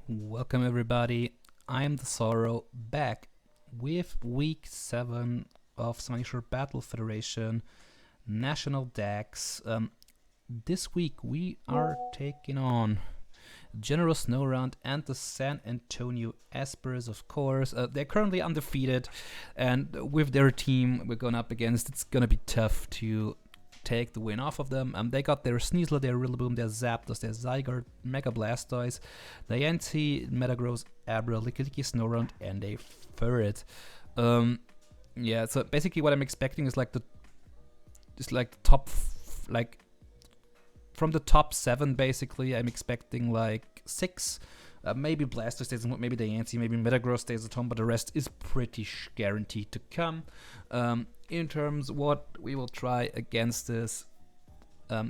Welcome everybody, I'm the Sorrow back with week 7 of Sunyshore Battle Federation NationalDex. This week we are taking on General Snorunt and the San Antonio Espurrs, of course. They're currently undefeated, and with their team we're going up against, it's gonna be tough to take the win off of them. They got their Sneasler, their Rillaboom, their Zapdos, their Zygarde, Mega Blastoise, Diancie, Metagross, Abra, Lickilicky, Snorunt, and a Ferret. Yeah, so basically what I'm expecting is like the top, from the top 7 basically, I'm expecting like 6. Maybe Blastoise stays at home, maybe Diancie, maybe Metagross stays at home, but the rest is pretty guaranteed to come. In terms what we will try against this,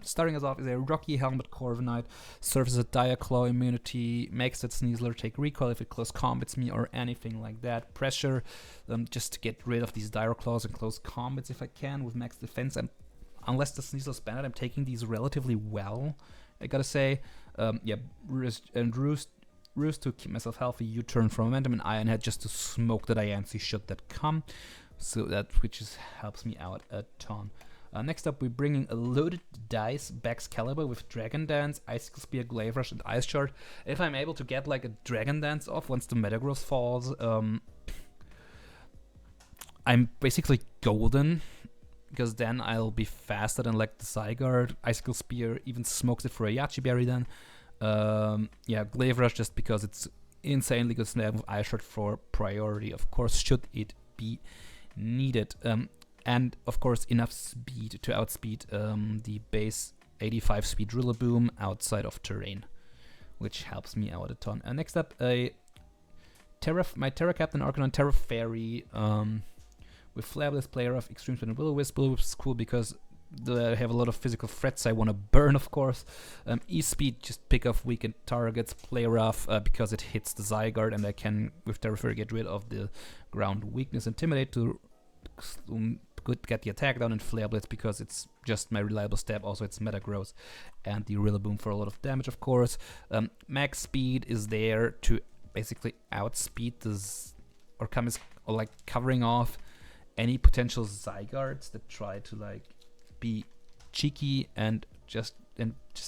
starting us off is a Rocky Helmet Corviknight, serves as a Dire Claw immunity, makes that Sneasler take recoil if it close combats me or anything like that. Pressure, just to get rid of these Dire Claws and close combats if I can with max defense. Unless the Sneasler's banned, I'm taking these relatively well, I gotta say. Yeah, Roost to keep myself healthy, U-turn for momentum, and Iron Head just to smoke the Diancie should that come. So that helps me out a ton. Next up, we're bringing a loaded dice Baxcalibur with Dragon Dance, Icicle Spear, Glaive Rush, and Ice Shard. If I'm able to get like a Dragon Dance off once the Metagross falls, I'm basically golden, because then I'll be faster than like the Zygarde. Icicle Spear even smokes it for a Yachi Berry then. Yeah, Glaive Rush just because it's insanely good snap with Ice Shard for priority, of course, should it be needed. And of course enough speed to outspeed the base 85 speed Rillaboom outside of terrain, which helps me out a ton. Next up, my Terra Captain Arcanine Terra Fairy with Flabless, Player of Extreme Speed, and Will-O-Wisp. Will-O-Wisp is cool because I have a lot of physical threats I want to burn, of course. E-Speed, just pick off weakened targets. Play Rough because it hits the Zygarde, and I can, with Terra Fairy, get rid of the ground weakness. Intimidate to get the attack down, and Flare Blitz because it's just my reliable stab. Also, it's Metagross and the Rillaboom for a lot of damage, of course. Max Speed is there to basically outspeed this, or like covering off any potential Zygardes that try to like be cheeky and just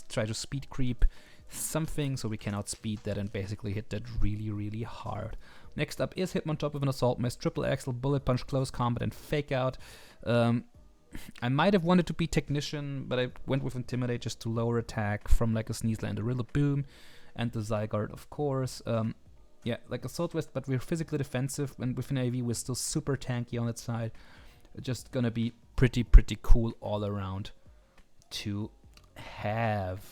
try to speed creep something, so we can outspeed that and basically hit that really hard. Next up is Hitmontop with an Assault Mace, Triple Axle, Bullet Punch, Close Combat, and Fake Out. I might have wanted to be Technician, but I went with Intimidate just to lower attack from like a Sneasler and a Rillaboom, and the Zygarde, of course. Yeah, like Assault Vest, but we're physically defensive, and with an AV we're still super tanky on that side. Just gonna be pretty cool all around to have.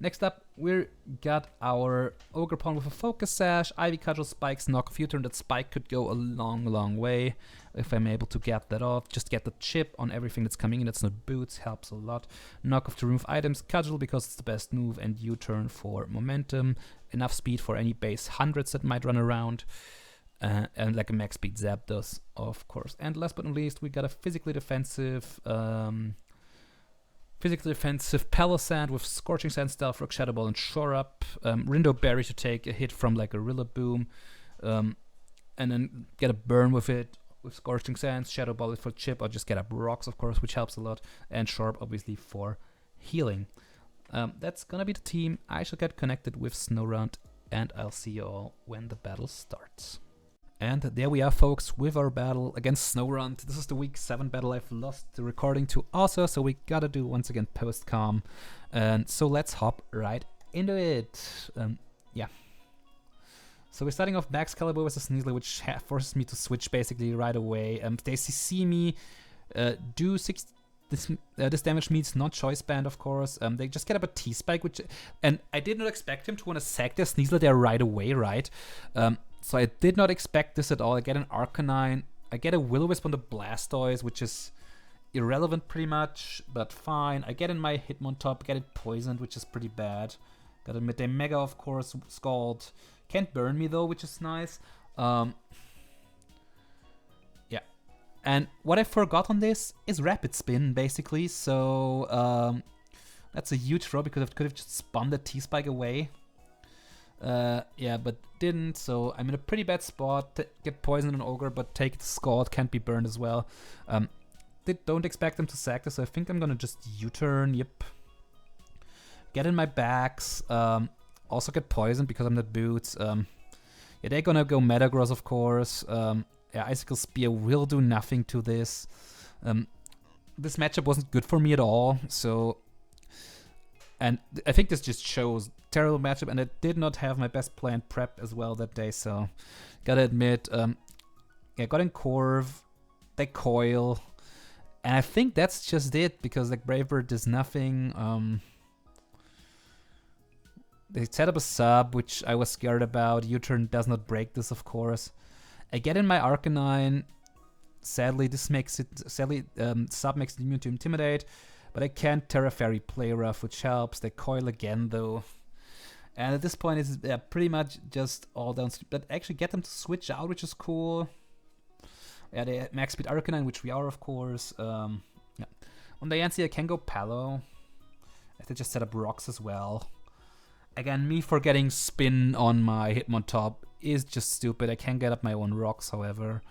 Next up, we got our Ogerpon with a Focus Sash, Ivy Cudgel, Spikes, Knock. If you turn that Spike could go a long way if I'm able to get that off. Just get the chip on everything that's coming in that's not boots, helps a lot. Knock off to remove items, Cudgel because it's the best move, and U-turn for momentum. Enough speed for any base hundreds that might run around. And like a max speed Zapdos, of course. And last but not least, we got a physically defensive Palisand with Scorching Sand, Stealth Rock, Shadow Ball, and Shore Up. Rindo Berry to take a hit from like a Rillaboom, and then get a burn with it with Scorching Sands, Shadow Ball for chip, or just get up rocks, of course, which helps a lot, and Shore Up obviously for healing. That's gonna be the team. I shall get connected with Snorunt, and I'll see you all when the battle starts. And there we are, folks, with our battle against Snorunt. This is the week 7 battle. I've lost the recording to also, so we gotta do once again post-com. And so let's hop right into it. Yeah. So we're starting off Baxcalibur versus Sneasler, which forces me to switch basically right away. They see me do 6. This damage means not choice band, of course. They just get up a T-Spike, and I did not expect him to want to sack their Sneasler there right away, right? So I did not expect this at all. I get an Arcanine. I get a Will-O-Wisp on the Blastoise, which is irrelevant pretty much, but fine. I get in my Hitmontop, get it poisoned, which is pretty bad. Got a Midday Mega, of course, Scald. Can't burn me though, which is nice. Yeah. And what I forgot on this is Rapid Spin, basically. So That's a huge throw because it could have just spun the T-Spike away. Yeah, but didn't, so I'm in a pretty bad spot. Get poisoned on Ogre, but take the Scald, can't be burned as well. Don't expect them to sack this, so I think I'm gonna just U-turn, yep. Get in my backs, also get poisoned because I'm not boots. Yeah, they're gonna go Metagross, of course. Yeah, Icicle Spear will do nothing to this. This matchup wasn't good for me at all, so... And I think this just shows terrible matchup, and I did not have my best planned prep as well that day, so... Gotta admit, yeah, got in Corv, they coil, and I think that's just it, because like Brave Bird does nothing. They set up a sub, which I was scared about. U-turn does not break this, of course. I get in my Arcanine. Sadly, this makes it... Sadly, sub makes it immune to Intimidate. But I can't Terra Fairy Play Rough, which helps. They coil again, though. And at this point, it's pretty much just all down. But actually get them to switch out, which is cool. Yeah, they max speed Arcanine, which we are, of course. Yeah. On the Yancy, I can go Palo. I have to just set up rocks as well. Again, me forgetting spin on my Hitmontop is just stupid. I can get up my own rocks, however,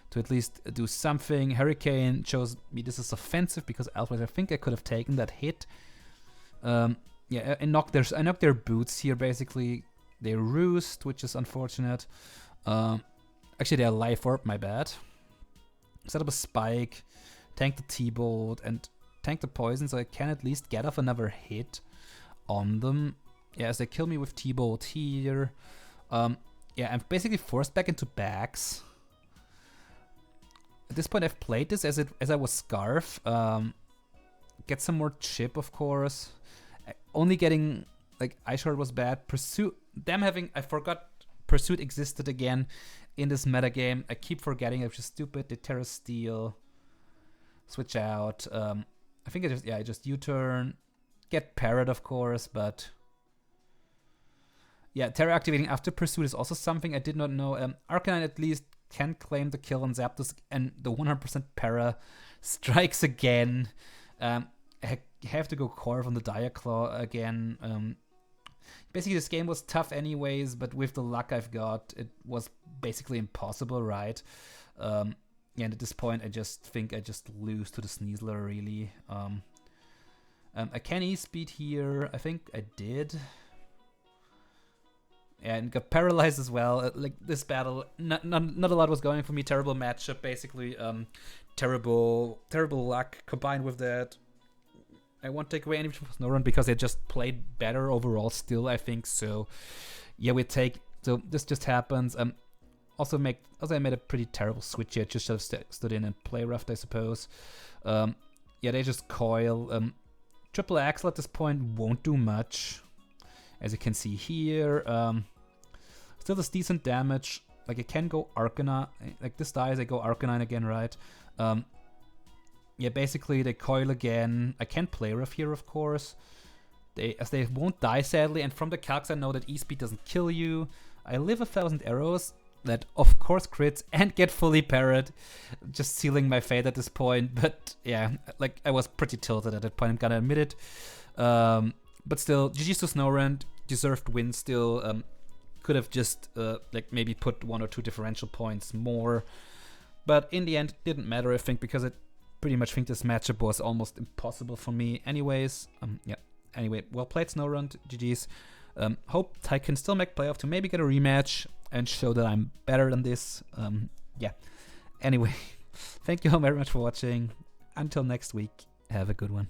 to at least do something. Hurricane shows me this is offensive because otherwise I think I could have taken that hit. Yeah, I knocked their boots here, basically. They roost, which is unfortunate. Actually, they're Life Orb, my bad. Set up a Spike, tank the T-Bolt, and tank the Poison, so I can at least get off another hit on them. Yeah, as they kill me with T-Bolt here. Yeah, I'm basically forced back into backs. At this point, I've played this as I was Scarf. Get some more chip, of course. Only getting, like, Ice Shard was bad. Pursuit, I forgot Pursuit existed again in this metagame. I keep forgetting, it's just stupid. They Terra Steel. Switch out. I think I just U-turn. Get Parrot, of course, but... Yeah, Terra activating after Pursuit is also something I did not know. Arcanine at least can claim the kill on Zapdos, and the 100% Para strikes again. I have to go Corv on the Diaclaw again. Basically, this game was tough anyways, but with the luck I've got, it was basically impossible, right? Yeah, and at this point, I just think I just lose to the Sneasler, really. I can E-Speed here. I think I did. And got paralyzed as well. Like this battle, not a lot was going for me. Terrible matchup, basically. Terrible luck combined with that. I won't take away anything from Snorunt because they just played better overall. Still, I think so. Yeah, so this just happens. Also I made a pretty terrible switch here. Just should have stood in and play roughed, I suppose. Yeah, they just coil. Triple Axle at this point won't do much. As you can see here, still does decent damage. Like I can go Arcanine, like this dies, I go Arcanine again, right? Yeah, basically they coil again. I can play rough here, of course. As they won't die, sadly, and from the calcs I know that E-Speed doesn't kill you. I live 1,000 arrows that, of course, crits and get fully parried, just sealing my fate at this point. But yeah, like I was pretty tilted at that point, I'm gonna admit it. But still, GG's to Snorunt, deserved win still. Could have just like maybe put 1 or 2 differential points more. But in the end, it didn't matter, I think, because I pretty much think this matchup was almost impossible for me anyways. Yeah. Anyway, well played, Snorunt. GG's. Hope I can still make playoff to maybe get a rematch and show that I'm better than this. Yeah. Anyway, thank you all very much for watching. Until next week, have a good one.